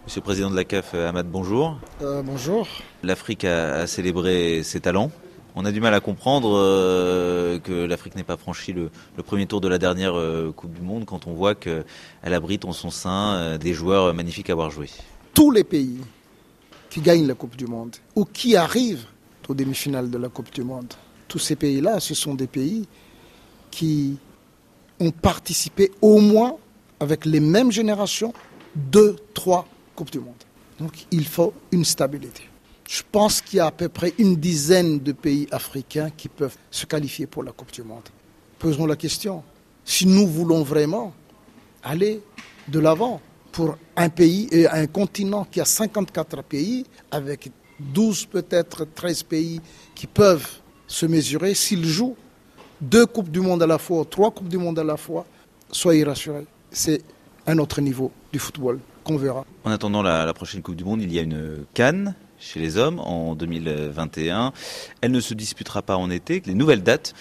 Monsieur le Président de la CAF, Hamad, bonjour. Bonjour. L'Afrique a célébré ses talents. On a du mal à comprendre que l'Afrique n'ait pas franchi le premier tour de la dernière Coupe du Monde quand on voit qu'elle abrite en son sein des joueurs magnifiques à avoir joué. Tous les pays qui gagnent la Coupe du Monde ou qui arrivent aux demi-finales de la Coupe du Monde, tous ces pays-là, ce sont des pays qui ont participé au moins avec les mêmes générations, 2, 3 Coupe du Monde. Donc il faut une stabilité. Je pense qu'il y a à peu près une dizaine de pays africains qui peuvent se qualifier pour la Coupe du Monde. Posons la question, si nous voulons vraiment aller de l'avant pour un pays et un continent qui a 54 pays, avec 12 peut-être 13 pays qui peuvent se mesurer, s'ils jouent 2 Coupes du Monde à la fois, 3 Coupes du Monde à la fois, soyez rassurés, c'est un autre niveau du football qu'on verra. En attendant la prochaine Coupe du Monde, il y a une CAN chez les hommes en 2021. Elle ne se disputera pas en été. Les nouvelles dates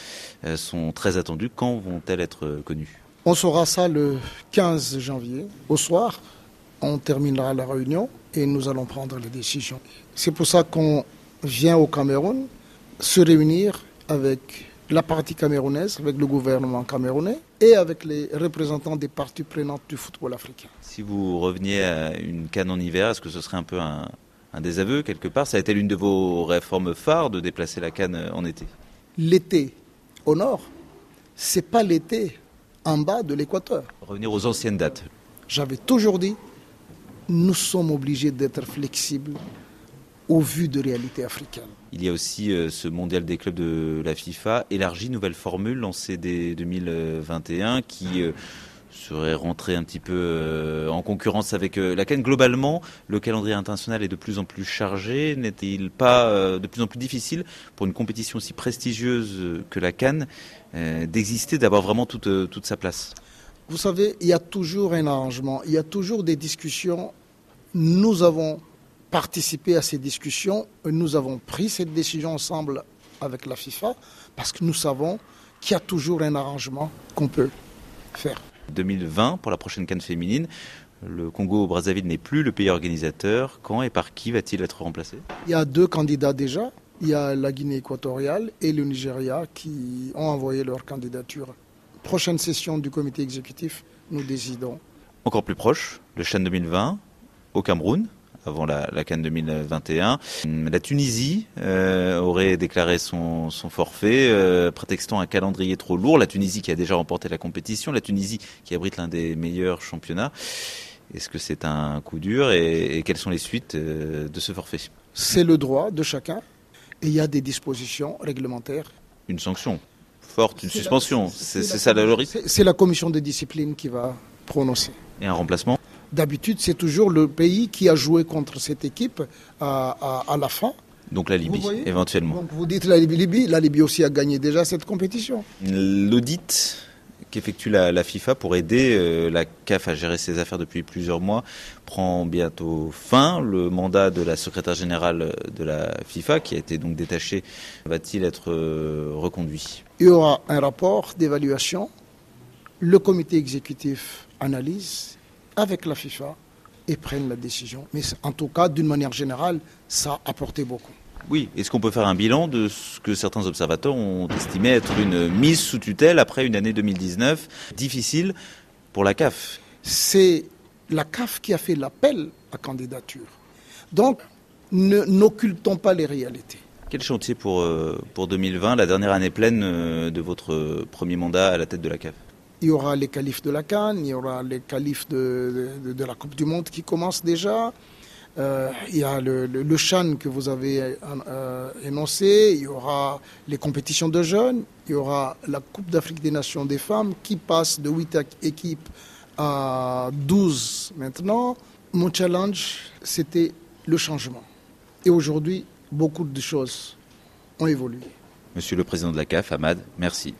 sont très attendues. Quand vont-elles être connues ? On saura ça le 15 janvier au soir. On terminera la réunion et nous allons prendre les décisions. C'est pour ça qu'on vient au Cameroun se réunir avec la partie camerounaise, avec le gouvernement camerounais et avec les représentants des parties prenantes du football africain. Si vous reveniez à une CAN en hiver, est-ce que ce serait un peu un désaveu quelque part ? Ça a été l'une de vos réformes phares de déplacer la CAN en été. L'été au nord, c'est pas l'été en bas de l'équateur. Revenir aux anciennes dates. J'avais toujours dit, nous sommes obligés d'être flexibles au vu de réalité africaine. Il y a aussi ce mondial des clubs de la FIFA, élargi, nouvelle formule lancée dès 2021 qui serait rentrée un petit peu en concurrence avec la CAN. Globalement, le calendrier international est de plus en plus chargé. N'est-il pas de plus en plus difficile pour une compétition aussi prestigieuse que la CAN d'exister, d'avoir vraiment toute sa place ? Vous savez, il y a toujours un arrangement, il y a toujours des discussions. Nous avons participé à ces discussions, nous avons pris cette décision ensemble avec la FIFA parce que nous savons qu'il y a toujours un arrangement qu'on peut faire. 2020 pour la prochaine CAN féminine, le Congo-Brazzaville n'est plus le pays organisateur. Quand et par qui va-t-il être remplacé ? Il y a 2 candidats déjà, il y a la Guinée équatoriale et le Nigeria qui ont envoyé leur candidature. Prochaine session du comité exécutif, nous décidons. Encore plus proche, le CHAN 2020 au Cameroun, avant la CAN 2021. La Tunisie aurait déclaré son forfait, prétextant un calendrier trop lourd. La Tunisie qui a déjà remporté la compétition, la Tunisie qui abrite l'un des meilleurs championnats. Est-ce que c'est un coup dur et quelles sont les suites de ce forfait ? C'est le droit de chacun et il y a des dispositions réglementaires. Une sanction forte, une suspension, c'est ça le risque ? C'est la commission de discipline qui va prononcer. Et un remplacement ? D'habitude, c'est toujours le pays qui a joué contre cette équipe à la fin. Donc la Libye, éventuellement. Donc vous dites la Libye aussi a gagné déjà cette compétition. L'audit qu'effectue la FIFA pour aider la CAF à gérer ses affaires depuis plusieurs mois prend bientôt fin. Le mandat de la secrétaire générale de la FIFA, qui a été donc détaché, va-t-il être reconduit ? Il y aura un rapport d'évaluation. Le comité exécutif analyse avec la FIFA et prennent la décision. Mais en tout cas, d'une manière générale, ça a apporté beaucoup. Oui, est-ce qu'on peut faire un bilan de ce que certains observateurs ont estimé être une mise sous tutelle après une année 2019 difficile pour la CAF ? C'est la CAF qui a fait l'appel à candidature. Donc, n'occultons pas les réalités. Quel chantier pour 2020, la dernière année pleine de votre premier mandat à la tête de la CAF ? Il y aura les qualifs de la CAN, il y aura les qualifs de la Coupe du Monde qui commencent déjà. Il y a le CHAN que vous avez énoncé, il y aura les compétitions de jeunes, il y aura la Coupe d'Afrique des Nations des femmes qui passe de 8 équipes à 12 maintenant. Mon challenge, c'était le changement. Et aujourd'hui, beaucoup de choses ont évolué. Monsieur le Président de la CAF, Hamad, merci.